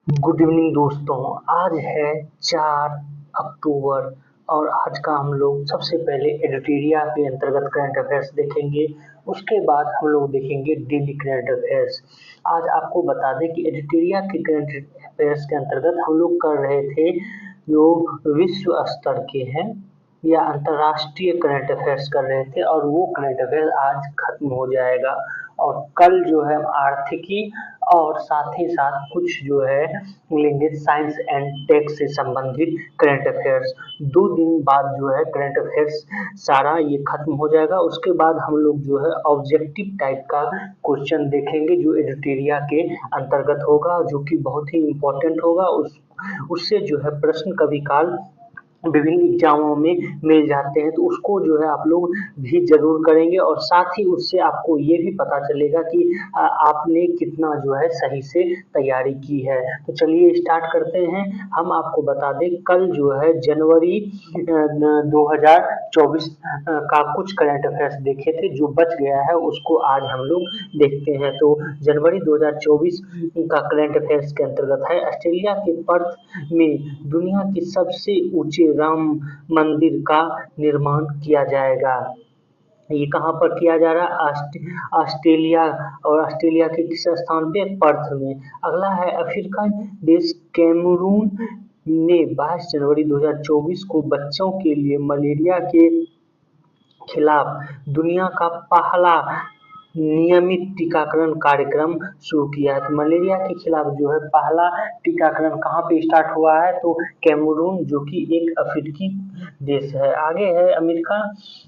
Good evening दोस्तों। आज है 4 अक्टूबर और आज का हम लोग सबसे पहले एडिटोरिया के अंतर्गत करंट अफेयर्स देखेंगे। उसके बाद हम लोग देखेंगे डेली करंट अफेयर्स। आज आपको बता दें कि एडिटोरिया के करंट अफेयर्स के अंतर्गत हम लोग कर रहे थे जो विश्व स्तर के हैं या अंतर्राष्ट्रीय करंट अफेयर्स कर रहे थे और वो करंट अफेयर आज खत्म हो जाएगा। और कल जो है आर्थिकी और साथ ही साथ कुछ जो है लेंगे साइंस एंड टेक से संबंधित करंट अफेयर्स। 2 दिन बाद जो है करंट अफेयर्स सारा ये खत्म हो जाएगा। उसके बाद हम लोग जो है ऑब्जेक्टिव टाइप का क्वेश्चन देखेंगे जो एडिटोरिया के अंतर्गत होगा, जो कि बहुत ही इम्पोर्टेंट होगा। उससे जो है प्रश्न कभी काल विभिन्न एग्जामों में मिल जाते हैं, तो उसको जो है आप लोग भी ज़रूर करेंगे और साथ ही उससे आपको ये भी पता चलेगा कि आपने कितना जो है सही से तैयारी की है। तो चलिए स्टार्ट करते हैं। हम आपको बता दें कल जो है जनवरी 2024 का कुछ करंट अफेयर्स देखे थे, जो बच गया है उसको आज हम लोग देखते हैं। तो जनवरी 2024 का करंट अफेयर्स के अंतर्गत है ऑस्ट्रेलिया के पर्थ में दुनिया के सबसे ऊंचे राम मंदिर का निर्माण किया जाएगा। ये कहाँ पर किया जा रहा है? ऑस्ट्रेलिया। और ऑस्ट्रेलिया के किस स्थान पे? पर्थ में। अगला है अफ्रीकन देश कैमरून ने 22 जनवरी 2024 को बच्चों के लिए मलेरिया के खिलाफ दुनिया का पहला नियमित टीकाकरण कार्यक्रम शुरू किया है। तो मलेरिया के खिलाफ जो है पहला टीकाकरण कहाँ पे स्टार्ट हुआ है? तो कैमरून, जो कि एक अफ्रीकी देश है। आगे है अमेरिका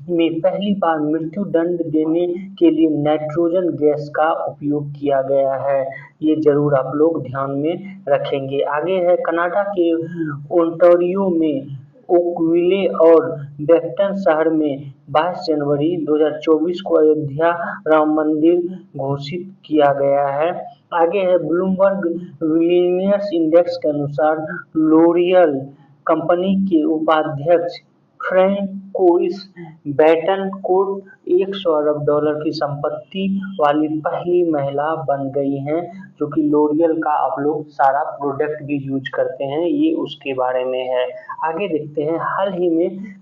में पहली बार मृत्यु दंड देने के लिए नाइट्रोजन गैस का उपयोग किया गया है। ये जरूर आप लोग ध्यान में रखेंगे। आगे है कनाडा के ओंटारियो में ओकविले और बेक्टन शहर में 22 जनवरी 2024 को अयोध्या राम मंदिर घोषित किया गया है। आगे है ब्लूमबर्ग बिलियनियर्स इंडेक्स के अनुसार लोरियल कंपनी के उपाध्यक्ष फ्रैंकोइस बेटनकोर्ट $100 अरब की संपत्ति वाली पहली महिला बन गई हैं, जो कि लोरियल का आप लोग सारा प्रोडक्ट भी यूज करते हैं, ये उसके बारे में है। आगे देखते हैं हाल ही में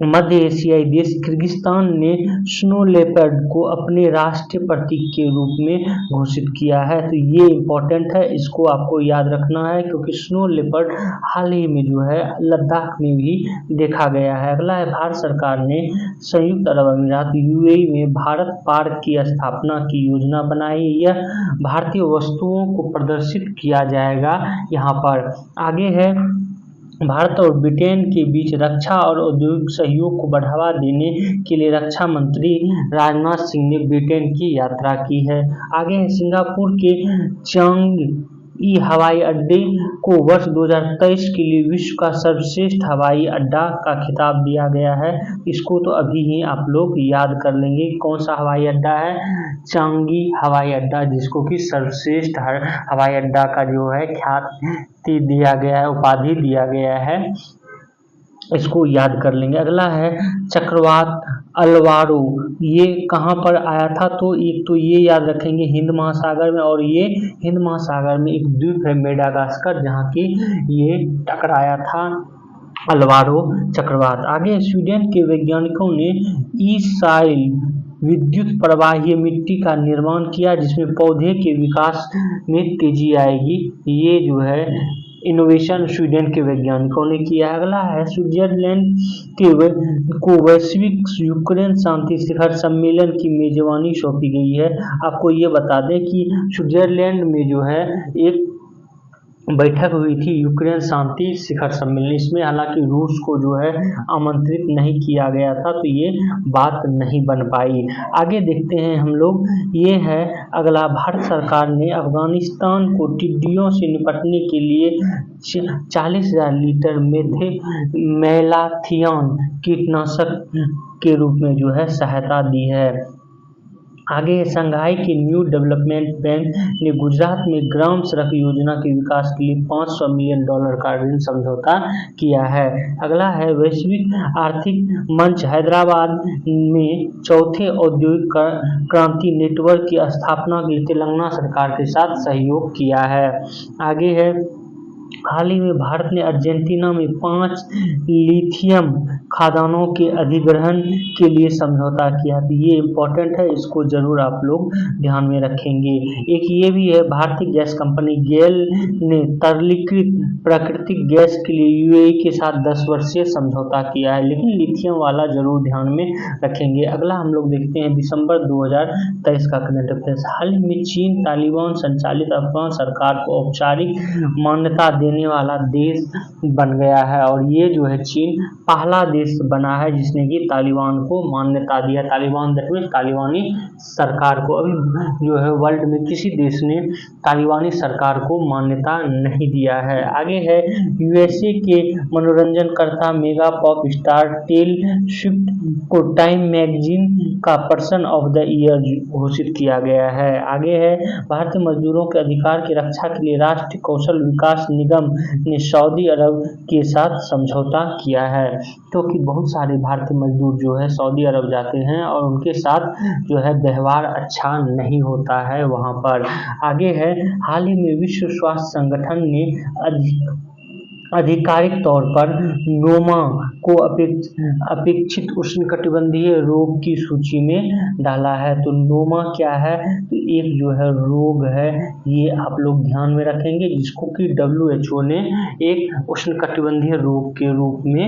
मध्य एशियाई देश किर्गिस्तान ने स्नो लेपर्ड को अपने राष्ट्रीय प्रतीक के रूप में घोषित किया है। तो ये इम्पोर्टेंट है, इसको आपको याद रखना है क्योंकि स्नो लेपर्ड हाल ही में जो है लद्दाख में भी देखा गया है। अगला है भारत सरकार ने संयुक्त अरब अमीरात यूएई में भारत पार्क की स्थापना की योजना बनाई। यह भारतीय वस्तुओं को प्रदर्शित किया जाएगा यहाँ पर। आगे है भारत और ब्रिटेन के बीच रक्षा और औद्योगिक सहयोग को बढ़ावा देने के लिए रक्षा मंत्री राजनाथ सिंह ने ब्रिटेन की यात्रा की है। आगे है सिंगापुर के चांगई हवाई अड्डे को वर्ष 2023 के लिए विश्व का सर्वश्रेष्ठ हवाई अड्डा का खिताब दिया गया है। इसको तो अभी ही आप लोग याद कर लेंगे कौन सा हवाई अड्डा है? चांगी हवाई अड्डा, जिसको कि सर्वश्रेष्ठ हवाई अड्डा का जो है ख्याति दिया गया है, उपाधि दिया गया है, इसको याद कर लेंगे। अगला है चक्रवात अलवारो, ये कहाँ पर आया था? तो एक तो ये याद रखेंगे हिंद महासागर में, और ये हिंद महासागर में एक द्वीप है मेडागास्कर, जहाँ की ये टकराया था अलवारो चक्रवात। आगे स्वीडन के वैज्ञानिकों ने ई सॉइल विद्युत प्रवाहीय मिट्टी का निर्माण किया, जिसमें पौधे के विकास में तेजी आएगी। ये जो है इनोवेशन स्वीडन के वैज्ञानिकों ने किया। अगला है स्विट्जरलैंड को वैश्विक यूक्रेन शांति शिखर सम्मेलन की मेजबानी सौंपी गई है। आपको ये बता दें कि स्विट्जरलैंड में जो है एक बैठक हुई थी यूक्रेन शांति शिखर सम्मेलन। इसमें हालांकि रूस को जो है आमंत्रित नहीं किया गया था, तो ये बात नहीं बन पाई। आगे देखते हैं हम लोग, ये है अगला, भारत सरकार ने अफगानिस्तान को टिड्डियों से निपटने के लिए 40,000 लीटर मेलाथियन कीटनाशक के रूप में जो है सहायता दी है। आगे संघाई के न्यू डेवलपमेंट बैंक ने गुजरात में ग्राम सड़क योजना के विकास के लिए $500 मिलियन का ऋण समझौता किया है। अगला है वैश्विक आर्थिक मंच हैदराबाद में चौथे औद्योगिक क्रांति नेटवर्क की स्थापना के लिए तेलंगाना सरकार के साथ सहयोग किया है। आगे है हाल ही में भारत ने अर्जेंटीना में 5 लिथियम खदानों के अधिग्रहण के लिए समझौता किया। तो ये इम्पोर्टेंट है, इसको जरूर आप लोग ध्यान में रखेंगे। एक ये भी है, भारतीय गैस कंपनी गेल ने तरलीकृत प्राकृतिक गैस के लिए यूएई के साथ 10 वर्षीय समझौता किया है, लेकिन लिथियम वाला जरूर ध्यान में रखेंगे। अगला हम लोग देखते हैं दिसंबर 2023 का करंट अफेयर्स। हाल ही में चीन तालिबान संचालित अफगान सरकार को औपचारिक मान्यता देने वाला देश बन गया है, और ये जो है चीन पहला देश बना है जिसने कि तालिबान को मान्यता दिया। तालिबान तालिबानी सरकार को, अभी जो है वर्ल्ड में किसी देश ने तालिबानी सरकार को मान्यता नहीं दिया है। आगे है यूएसए के मनोरंजनकर्ता mega pop star Taylor Swift को टाइम मैगजीन का पर्सन ऑफ द ईयर घोषित किया गया है। आगे है भारतीय मजदूरों के अधिकार की रक्षा के लिए राष्ट्रीय कौशल विकास निगम ने सऊदी अरब के साथ समझौता किया है, क्योंकि बहुत सारे भारतीय मजदूर जो है सऊदी अरब जाते हैं और उनके साथ जो है व्यवहार अच्छा नहीं होता है वहाँ पर। आगे है हाल ही में विश्व स्वास्थ्य संगठन ने आधिकारिक तौर पर नोमा को अपेक्षित उष्णकटिबंधीय रोग की सूची में डाला है। तो नोमा क्या है, तो एक जो है रोग है, ये आप लोग ध्यान में रखेंगे, जिसको कि WHO ने एक उष्णकटिबंधीय रोग के रूप में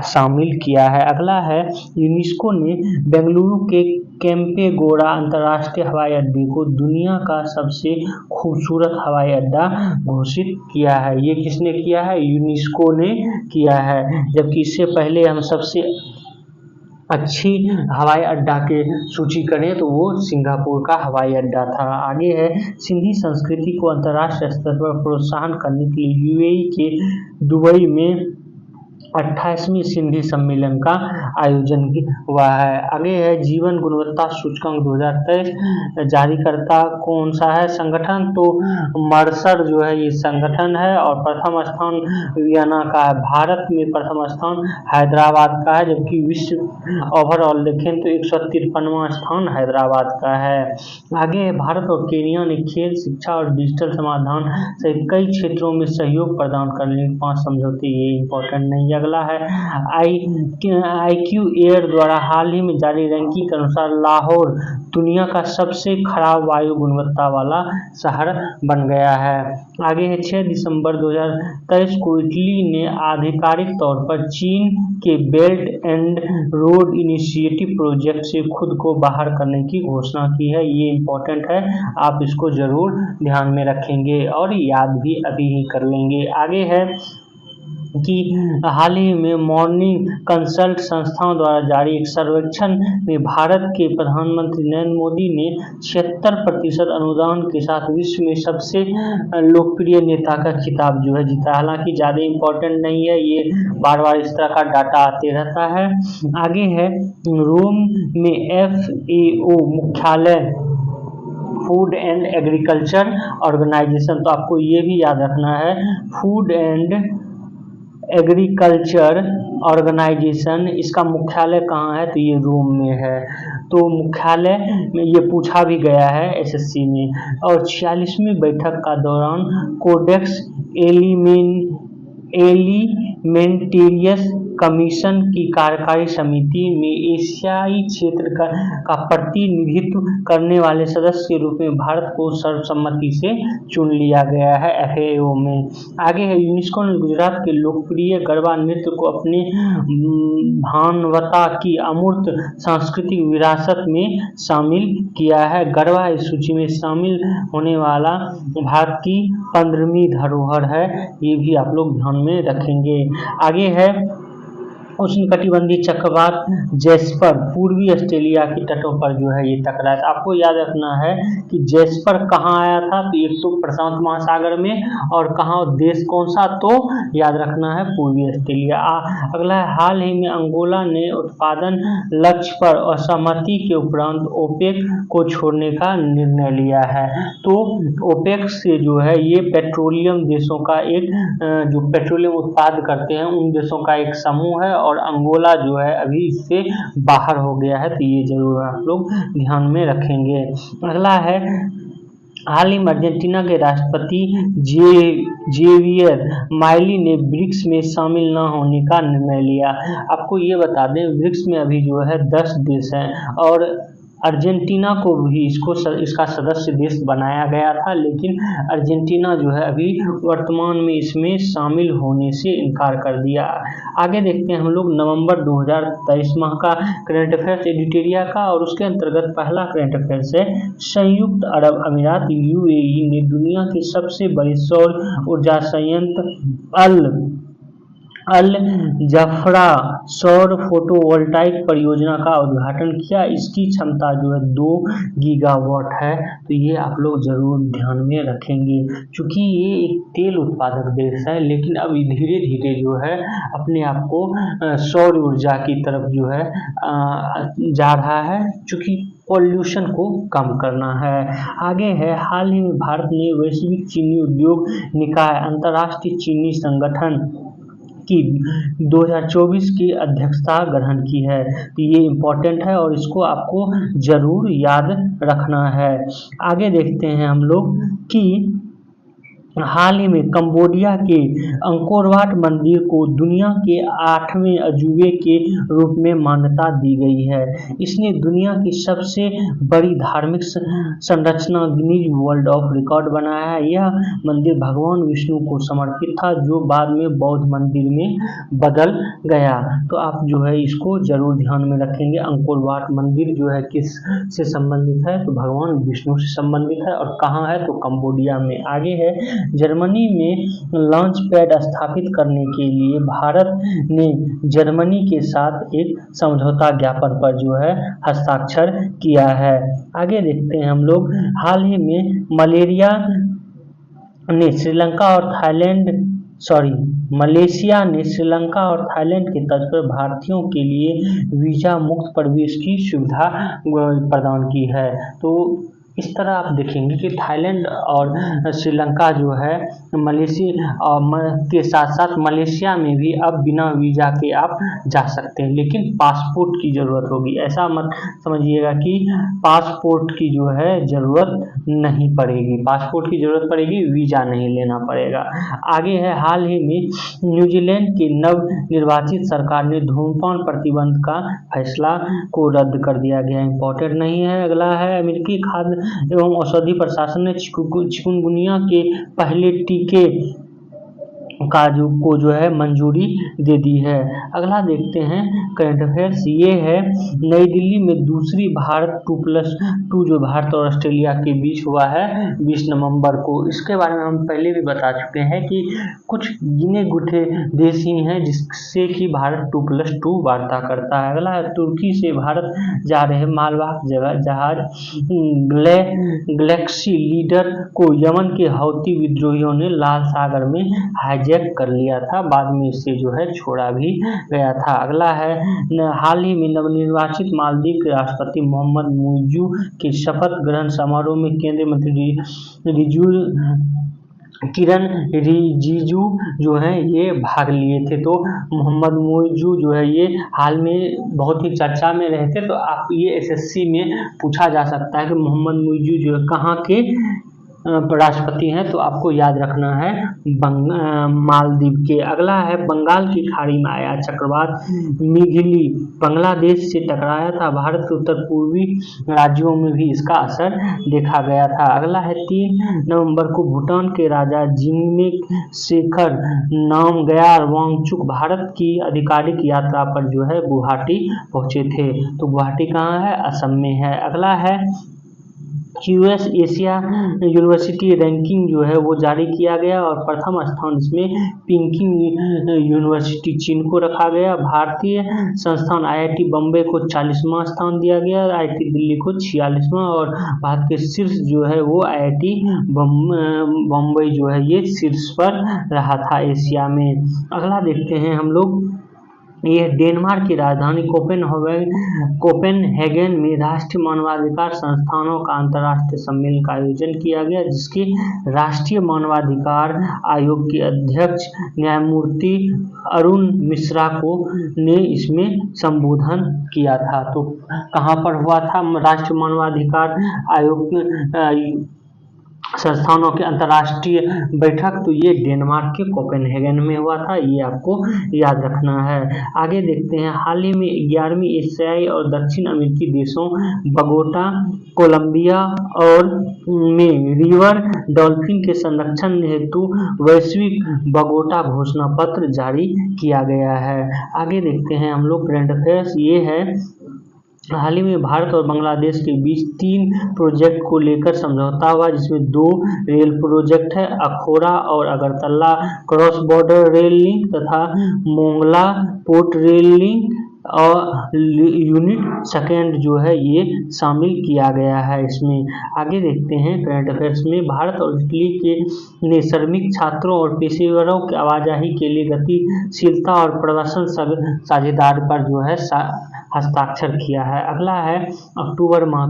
शामिल किया है। अगला है यूनेस्को ने बेंगलुरु के केम्पेगौड़ा अंतर्राष्ट्रीय हवाई अड्डे को दुनिया का सबसे खूबसूरत हवाई अड्डा घोषित किया है। ये किसने किया है, यूनेस्को ने किया है, जबकि इससे पहले हम सबसे अच्छी हवाई अड्डा के सूची करें तो वो सिंगापुर का हवाई अड्डा था। आगे है सिंधी संस्कृति को अंतर्राष्ट्रीय स्तर पर प्रोत्साहन करने के लिए यूएई के दुबई में 28वीं सिंधी सम्मेलन का आयोजन हुआ है। आगे है जीवन गुणवत्ता सूचकांक 2023 जारीकर्ता कौन सा है संगठन, तो मर्सर जो है ये संगठन है, और प्रथम स्थान वियना का है। भारत में प्रथम स्थान हैदराबाद का है, जबकि विश्व ओवरऑल देखें तो 153वां स्थान हैदराबाद का है। आगे भारत और केन्या ने खेल, शिक्षा और डिजिटल समाधान सहित कई क्षेत्रों में सहयोग प्रदान करने 5 समझौते, ये इम्पोर्टेंट नहीं है। अगला है IQ एयर द्वारा हाल ही में जारी रैंकिंग के अनुसार लाहौर दुनिया का सबसे खराब वायु गुणवत्ता वाला शहर बन गया है। आगे है 6 दिसंबर 2023 को इटली ने आधिकारिक तौर पर चीन के belt and road initiative project से खुद को बाहर करने की घोषणा की है। ये इम्पोर्टेंट है, आप इसको जरूर ध्यान में रखेंगे और याद भी अभी ही कर लेंगे। आगे है कि हाल ही में मॉर्निंग कंसल्ट संस्थाओं द्वारा जारी एक सर्वेक्षण में भारत के प्रधानमंत्री नरेंद्र मोदी ने 76% अनुदान के साथ विश्व में सबसे लोकप्रिय नेता का खिताब जो है जीता। हालांकि ज़्यादा इम्पोर्टेंट नहीं है, ये बार बार इस तरह का डाटा आते रहता है। आगे है रोम में FAO मुख्यालय फूड एंड एग्रीकल्चर ऑर्गेनाइजेशन, तो आपको ये भी याद रखना है फूड एंड एग्रीकल्चर ऑर्गेनाइजेशन, इसका मुख्यालय कहाँ है, तो ये रोम में है। तो मुख्यालय में ये पूछा भी गया है SSC में। और 46वीं बैठक का दौरान कोडेक्स एलिमेंटेरियस कमीशन की कार्यकारी समिति में एशियाई क्षेत्र का प्रतिनिधित्व करने वाले सदस्य के रूप में भारत को सर्वसम्मति से चुन लिया गया है FAO में। आगे है यूनेस्को ने गुजरात के लोकप्रिय गरबा नृत्य को अपने भानवता की अमूर्त सांस्कृतिक विरासत में शामिल किया है। गरबा इस सूची में शामिल होने वाला भारत की 15वीं धरोहर है, ये भी आप लोग ध्यान में रखेंगे। आगे है उष्णकटिबंधीय चक्रवात जैस्पर पूर्वी ऑस्ट्रेलिया के तटों पर जो है ये टकराया था। आपको याद रखना है कि जैस्पर कहाँ आया था, तो एक तो प्रशांत महासागर में, और कहाँ देश कौन सा, तो याद रखना है पूर्वी ऑस्ट्रेलिया। अगला है, हाल ही में अंगोला ने उत्पादन लक्ष्य पर असहमति के उपरांत ओपेक को छोड़ने का निर्णय लिया है। तो ओपेक से जो है ये पेट्रोलियम देशों का एक जो पेट्रोलियम उत्पाद करते हैं उन देशों का एक समूह है, और अंगोला जो है अभी इससे बाहर हो गया है, तो ये जरूर आप लोग ध्यान में रखेंगे। अगला है, हाल ही में अर्जेंटीना के राष्ट्रपति जेवियर माइली ने ब्रिक्स में शामिल न होने का निर्णय लिया। आपको ये बता दें, ब्रिक्स में अभी जो है 10 देश हैं, और अर्जेंटीना को भी इसका सदस्य देश बनाया गया था, लेकिन अर्जेंटीना जो है अभी वर्तमान में इसमें शामिल होने से इनकार कर दिया। आगे देखते हैं हम लोग नवंबर 2023 माह का करंट अफेयर्स एडिटोरिया का, और उसके अंतर्गत पहला करंट अफेयर्स है, संयुक्त अरब अमीरात यूएई ने दुनिया के सबसे बड़े सौर ऊर्जा संयंत्र अल जफरा सौर फोटोवोल्टाइक परियोजना का उद्घाटन किया। इसकी क्षमता जो है 2 गीगावाट है, तो ये आप लोग जरूर ध्यान में रखेंगे। चूँकि ये एक तेल उत्पादक देश है, लेकिन अब धीरे धीरे जो है अपने आप को सौर ऊर्जा की तरफ जो है जा रहा है, चूँकि पॉल्यूशन को कम करना है। आगे है, हाल ही में भारत ने वैश्विक चीनी उद्योग निकाय अंतर्राष्ट्रीय चीनी संगठन की 2024 की अध्यक्षता ग्रहण की है, तो ये इम्पोर्टेंट है और इसको आपको जरूर याद रखना है। आगे देखते हैं हम लोग कि हाल ही में कंबोडिया के अंकोर वाट मंदिर को दुनिया के 8वें अजूबे के रूप में मान्यता दी गई है। इसने दुनिया की सबसे बड़ी धार्मिक संरचना गिनीज वर्ल्ड ऑफ रिकॉर्ड बनाया है। यह मंदिर भगवान विष्णु को समर्पित था, जो बाद में बौद्ध मंदिर में बदल गया। तो आप जो है इसको जरूर ध्यान में रखेंगे। अंकोर वाट मंदिर जो है किस से संबंधित है, तो भगवान विष्णु से संबंधित है, और कहाँ है, तो कंबोडिया में। आगे है, जर्मनी में लॉन्च पैड स्थापित करने के लिए भारत ने जर्मनी के साथ एक समझौता ज्ञापन पर जो है हस्ताक्षर किया है। आगे देखते हैं हम लोग, हाल ही में मलेशिया ने श्रीलंका और थाईलैंड के तट पर भारतीयों के लिए वीजा मुक्त प्रवेश की सुविधा प्रदान की है। तो इस तरह आप देखेंगे कि थाईलैंड और श्रीलंका जो है मलेशिया के साथ साथ मलेशिया में भी अब बिना वीज़ा के आप जा सकते हैं, लेकिन पासपोर्ट की ज़रूरत होगी। ऐसा मत समझिएगा कि पासपोर्ट की जो है ज़रूरत नहीं पड़ेगी, पासपोर्ट की ज़रूरत पड़ेगी, वीज़ा नहीं लेना पड़ेगा। आगे है, हाल ही में न्यूजीलैंड की नव निर्वाचित सरकार ने धूम्रपान प्रतिबंध का फैसला को रद्द कर दिया गया। इम्पोर्टेंट नहीं है। अगला है, अमेरिकी खाद्य एवं औषधि प्रशासन ने चिकुनगुनिया के पहले टीके को जो है मंजूरी दे दी है। अगला देखते हैं करंट अफेयर्स, ये है नई दिल्ली में दूसरी भारत 2+2 जो भारत और ऑस्ट्रेलिया के बीच हुआ है 20 नवंबर को। इसके बारे में हम पहले भी बता चुके हैं कि कुछ गिने गुथे देश ही हैं जिससे कि भारत 2+2 वार्ता करता है। अगला है, तुर्की से भारत जा रहे मालवाहक जहाज गैलेक्सी लीडर को यमन के हौती विद्रोहियों ने लाल सागर में हाईजैक कर लिया था, बाद में इसे जो है छोड़ा भी गया था। अगला है, हाल ही में नवनिर्वाचित मालदीव के राष्ट्रपति मोहम्मद मुइज़्ज़ू के शपथ ग्रहण समारोह में केंद्रीय मंत्री किरण रिजिजू जो है ये भाग लिए थे। तो मोहम्मद मुइज़्ज़ू जो है ये हाल में बहुत ही चर्चा में रहे थे, तो आप ये एसएससी में पूछा जा सकता है कि मोहम्मद मुइज़्ज़ू जो है कहाँ के राष्ट्रपति हैं, तो आपको याद रखना है मालदीव के। अगला है, बंगाल की खाड़ी में आया चक्रवात मिघिली बांग्लादेश से टकराया था, भारत के उत्तर पूर्वी राज्यों में भी इसका असर देखा गया था। अगला है, 3 नवंबर को भूटान के राजा जिग्मे शेखर नामग्याल वांगचुक भारत की आधिकारिक यात्रा पर जो है गुवाहाटी पहुंचे थे। तो गुवाहाटी कहाँ है, असम में है। अगला है, क्यूएस एशिया यूनिवर्सिटी रैंकिंग जो है वो जारी किया गया और प्रथम स्थान इसमें पिकिंग यूनिवर्सिटी चीन को रखा गया। भारतीय संस्थान आईआईटी बम्बई को 40वां स्थान दिया गया, आईआईटी दिल्ली को 46वां, और भारत के शीर्ष जो है वो आईआईटी बम्बई जो है ये शीर्ष पर रहा था एशिया में। अगला देखते हैं हम लोग, ये डेनमार्क की राजधानी कोपेनहेगन में राष्ट्रीय मानवाधिकार संस्थानों का अंतर्राष्ट्रीय सम्मेलन का आयोजन किया गया, जिसके राष्ट्रीय मानवाधिकार आयोग के अध्यक्ष न्यायमूर्ति अरुण मिश्रा ने इसमें संबोधन किया था। तो कहाँ पर हुआ था राष्ट्रीय मानवाधिकार आयोग संस्थानों के अंतर्राष्ट्रीय बैठक? तो ये डेनमार्क के कोपेनहेगन में हुआ था, ये आपको याद रखना है। आगे देखते हैं, हाल ही में 11वीं एशियाई और दक्षिण अमेरिकी देशों बगोटा, कोलंबिया और में रिवर डॉल्फिन के संरक्षण हेतु वैश्विक बगोटा घोषणा पत्र जारी किया गया है। आगे देखते हैं हम लोग करंट अफेयर्स, ये है हाल ही में भारत और बांग्लादेश के बीच 3 प्रोजेक्ट को लेकर समझौता हुआ, जिसमें 2 रेल प्रोजेक्ट है, अखोरा और Agartala cross border rail link तथा मोंगला पोर्ट रेल लिंक और यूनिट सेकेंड जो है ये शामिल किया गया है इसमें। आगे देखते हैं करंट अफेयर्स में, भारत और इटली ने श्रमिक छात्रों और पेशेवरों की आवाजाही के लिए गतिशीलता और प्रवासन साझेदारी पर जो है हस्ताक्षर किया है। अगला है अक्टूबर माह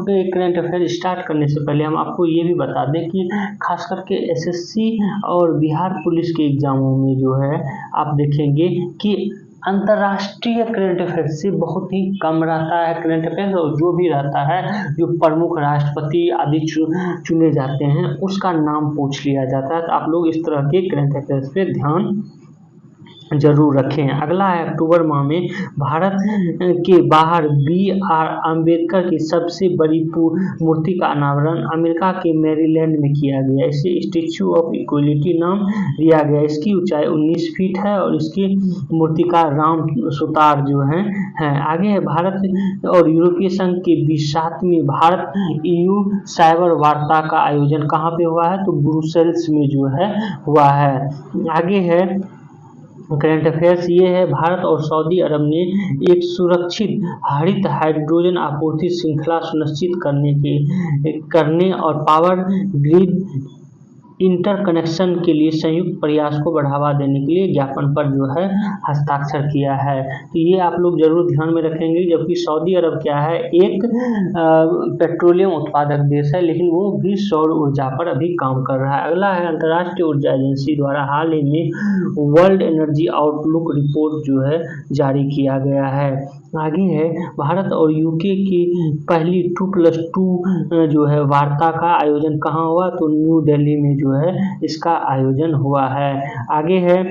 के करंट अफेयर स्टार्ट करने से पहले हम आपको ये भी बता दें कि खास करके एसएससी और बिहार पुलिस के एग्जामों में जो है आप देखेंगे कि अंतर्राष्ट्रीय करंट अफेयर से बहुत ही कम रहता है करंट अफेयर, और जो भी रहता है जो प्रमुख राष्ट्रपति आदि चुने जाते हैं उसका नाम पूछ लिया जाता है। तो आप लोग इस तरह के करंट अफेयर्स पे ध्यान जरूर रखें। अगला है अक्टूबर माह में भारत के बाहर BR अम्बेडकर की सबसे बड़ी मूर्ति का अनावरण अमेरिका के मैरीलैंड में किया गया। इसे स्टैच्यू ऑफ इक्वलिटी नाम दिया गया। इसकी ऊंचाई 19 फीट है और इसकी मूर्तिकार राम सुतार जो है। आगे है भारत और यूरोपीय संघ के बीच 7वीं भारत EU साइबर वार्ता का आयोजन कहाँ पे हुआ है? तो ब्रुसेल्स में जो है हुआ है। आगे है करंट अफेयर्स, ये है भारत और सऊदी अरब ने एक सुरक्षित हरित हाइड्रोजन आपूर्ति श्रृंखला सुनिश्चित करने और पावर ग्रिड इंटरकनेक्शन के लिए संयुक्त प्रयास को बढ़ावा देने के लिए ज्ञापन पर जो है हस्ताक्षर किया है। तो ये आप लोग जरूर ध्यान में रखेंगे। जबकि सऊदी अरब क्या है, एक पेट्रोलियम उत्पादक देश है, लेकिन वो भी सौर ऊर्जा पर अभी काम कर रहा है। अगला है अंतर्राष्ट्रीय ऊर्जा एजेंसी द्वारा हाल ही में वर्ल्ड एनर्जी आउटलुक रिपोर्ट जो है जारी किया गया है। आगे है भारत और यूके की पहली 2+2 जो है वार्ता का आयोजन कहाँ हुआ? तो न्यू दिल्ली में जो है इसका आयोजन हुआ है। आगे है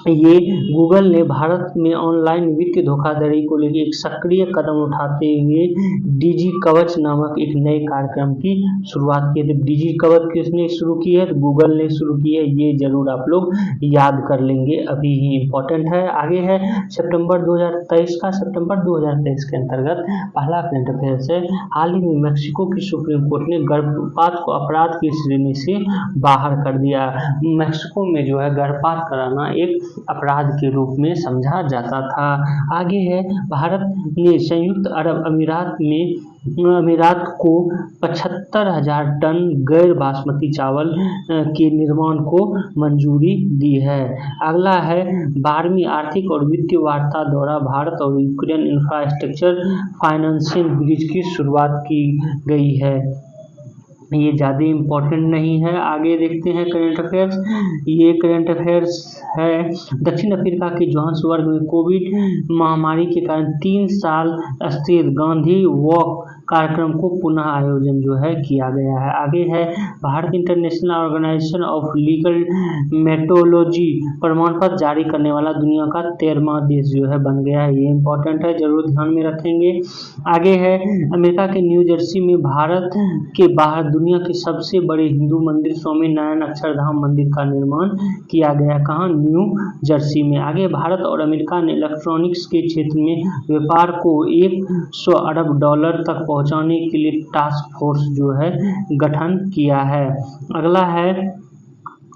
ये गूगल ने भारत में ऑनलाइन वित्तीय धोखाधड़ी को लेकर एक सक्रिय कदम उठाते हुए डिजी कवच नामक एक नए कार्यक्रम की शुरुआत की है। तो डिजी कवच किसने शुरू की है? तो गूगल ने शुरू की है। ये जरूर आप लोग याद कर लेंगे, अभी ही इम्पोर्टेंट है। आगे है सितंबर 2023 के अंतर्गत पहला करंट अफेयर्स है। हाल ही में मैक्सिको की सुप्रीम कोर्ट ने गर्भपात को अपराध की श्रेणी से बाहर कर दिया। मैक्सिको में जो है गर्भपात कराना एक अपराध के रूप में समझा जाता था। आगे है भारत ने संयुक्त अरब अमीरात को 75,000 टन गैर बासमती चावल के निर्माण को मंजूरी दी है। अगला है 12वीं आर्थिक और वित्तीय वार्ता द्वारा भारत और यूक्रेन इंफ्रास्ट्रक्चर फाइनेंशियल ब्रिज की शुरुआत की गई है। ये ज़्यादा इम्पोर्टेंट नहीं है। आगे देखते हैं करंट अफेयर्स, ये करंट अफेयर्स है दक्षिण अफ्रीका के जोहान्सबर्ग में कोविड महामारी के कारण 3 साल स्थिर गांधी वॉक कार्यक्रम को पुनः आयोजन जो है किया गया है। आगे है Bharat international organisation of legal metrology प्रमाण पत्र जारी करने वाला दुनिया का 13वां देश जो है बन गया है। ये इम्पोर्टेंट है, जरूर ध्यान में रखेंगे। आगे है अमेरिका के न्यू जर्सी में भारत के बाहर दुनिया के सबसे बड़े हिंदू मंदिर स्वामीनारायण अक्षरधाम मंदिर का निर्माण किया गया। कहाँ? न्यू जर्सी में। आगे भारत और अमेरिका ने इलेक्ट्रॉनिक्स के क्षेत्र में व्यापार को $100 अरब तक पहुंचाने के लिए टास्क फोर्स जो है गठन किया है। अगला है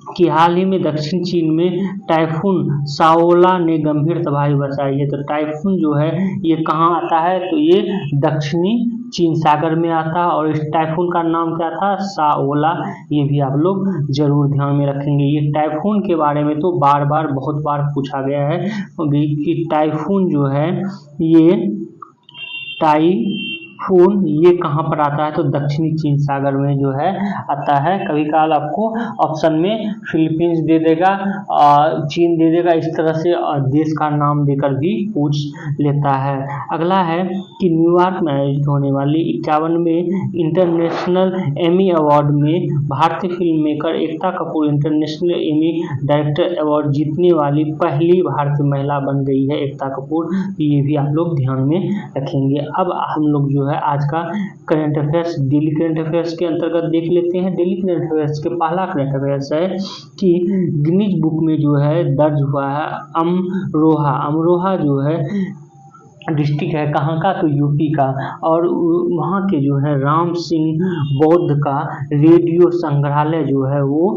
कि हाल ही में दक्षिण चीन में टाइफून साओला ने गंभीर तबाही बरसाई है। तो टाइफून जो है ये कहाँ आता है, तो ये दक्षिणी चीन सागर में आता है और इस टाइफून का नाम क्या था, साओला। ये भी आप लोग जरूर ध्यान में रखेंगे। ये टाइफून के बारे में तो बार बार बहुत बार पूछा गया है कि टाइफून जो है ये टाइफून ये कहाँ पर आता है, तो दक्षिणी चीन सागर में जो है आता है। कभी काल आपको ऑप्शन में फिलीपींस दे देगा, चीन दे देगा, इस तरह से देश का नाम देकर भी पूछ लेता है। अगला है कि न्यूयॉर्क में आयोजित होने वाली 51वें इंटरनेशनल एमी अवार्ड में भारतीय film maker Ekta Kapoor international Emmy director award जीतने वाली पहली भारतीय महिला बन गई है एकता कपूर। ये भी आप लोग ध्यान में रखेंगे। अब हम लोग जो है आज का current affairs daily current affairs के अंतर्गत देख लेते हैं। डेली करंट अफेयर्स के पहला करंट अफेयर्स है कि गिनीज बुक में जो है दर्ज हुआ है अमरोहा। अमरोहा जो है डिस्ट्रिक्ट है कहाँ का, तो यूपी का, और वहाँ के जो है राम सिंह बौद्ध का रेडियो संग्रहालय जो है वो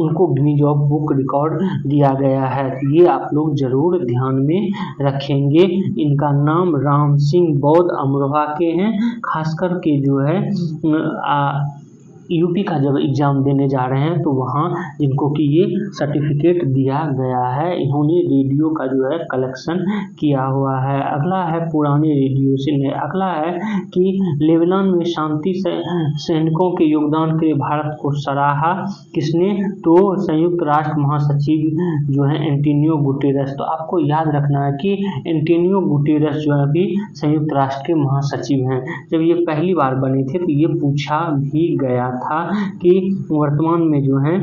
उनको गिनीज बुक रिकॉर्ड दिया गया है। ये आप लोग जरूर ध्यान में रखेंगे। इनका नाम राम सिंह बौद्ध अमरोहा के हैं। खासकर के जो है यूपी का जब एग्ज़ाम देने जा रहे हैं तो वहाँ इनको कि ये सर्टिफिकेट दिया गया है। इन्होंने रेडियो का जो है कलेक्शन किया हुआ है। अगला है पुराने रेडियो से नए। अगला है कि लेबनान में शांति सैनिकों के योगदान के लिए भारत को सराहा किसने, तो संयुक्त राष्ट्र महासचिव जो है एंटोनियो गुटेरस। तो आपको याद रखना है कि एंटोनियो गुटेरस जो है अभी संयुक्त राष्ट्र के महासचिव हैं। जब ये पहली बार बने थे तो ये पूछा भी गया था कि वर्तमान में जो है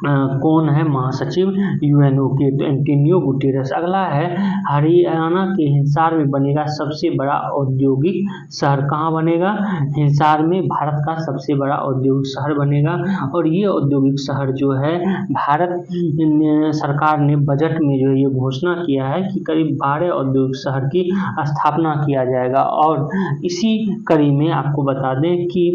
कौन है महासचिव यूएनओ के, तो एंटोनियो गुटेरस। अगला है हरियाणा के हिसार में बनेगा सबसे बड़ा औद्योगिक शहर। कहाँ बनेगा, हिसार में भारत का सबसे बड़ा औद्योगिक शहर बनेगा। और ये औद्योगिक शहर जो है भारत सरकार ने बजट में जो ये घोषणा किया है कि करीब 12 औद्योगिक शहर की स्थापना किया जाएगा। और इसी कड़ी में आपको बता दें कि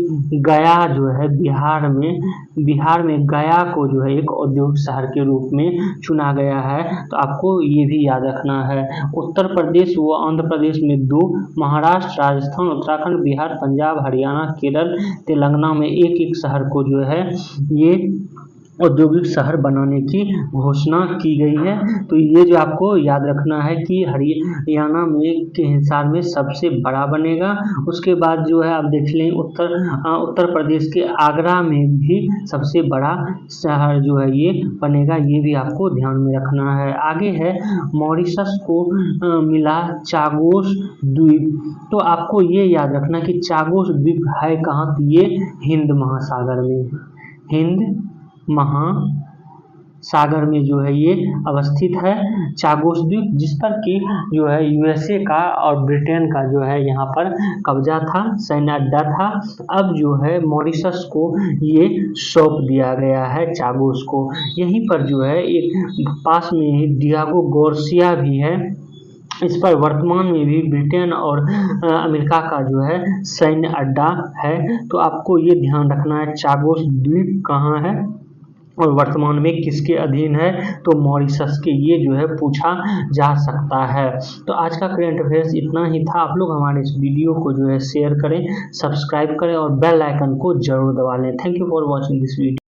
गया जो है बिहार में गया को जो है एक औद्योगिक शहर के रूप में चुना गया है। तो आपको ये भी याद रखना है। उत्तर प्रदेश व आंध्र प्रदेश में 2, महाराष्ट्र, राजस्थान, उत्तराखंड, बिहार, पंजाब, हरियाणा, केरल, तेलंगाना में एक शहर को जो है ये औद्योगिक शहर बनाने की घोषणा की गई है। तो ये जो आपको याद रखना है कि हरियाणा में के हिसार में सबसे बड़ा बनेगा। उसके बाद जो है आप देख लें उत्तर प्रदेश के आगरा में भी सबसे बड़ा शहर जो है ये बनेगा। ये भी आपको ध्यान में रखना है। आगे है मॉरिशस को मिला चागोस द्वीप। तो आपको ये याद रखना कि चागोस द्वीप है कहाँ, तो ये हिंद महासागर में, हिंद महासागर में जो है ये अवस्थित है चागोस द्वीप, जिस पर कि जो है यूएसए का और ब्रिटेन का जो है यहाँ पर कब्जा था, सैन्य अड्डा था। अब जो है मॉरिशस को ये सौंप दिया गया है चागोस को। यहीं पर जो है एक पास में ही डियागो गार्सिया भी है। इस पर वर्तमान में भी ब्रिटेन और अमेरिका का जो है सैन्य अड्डा है। तो आपको ये ध्यान रखना है चागोस द्वीप कहाँ है और वर्तमान में किसके अधीन है, तो मॉरिशस के। ये जो है पूछा जा सकता है। तो आज का करंट अफेयर्स इतना ही था। आप लोग हमारे इस वीडियो को जो है शेयर करें, सब्सक्राइब करें और बेल आइकन को जरूर दबा लें। Thank you for watching this video.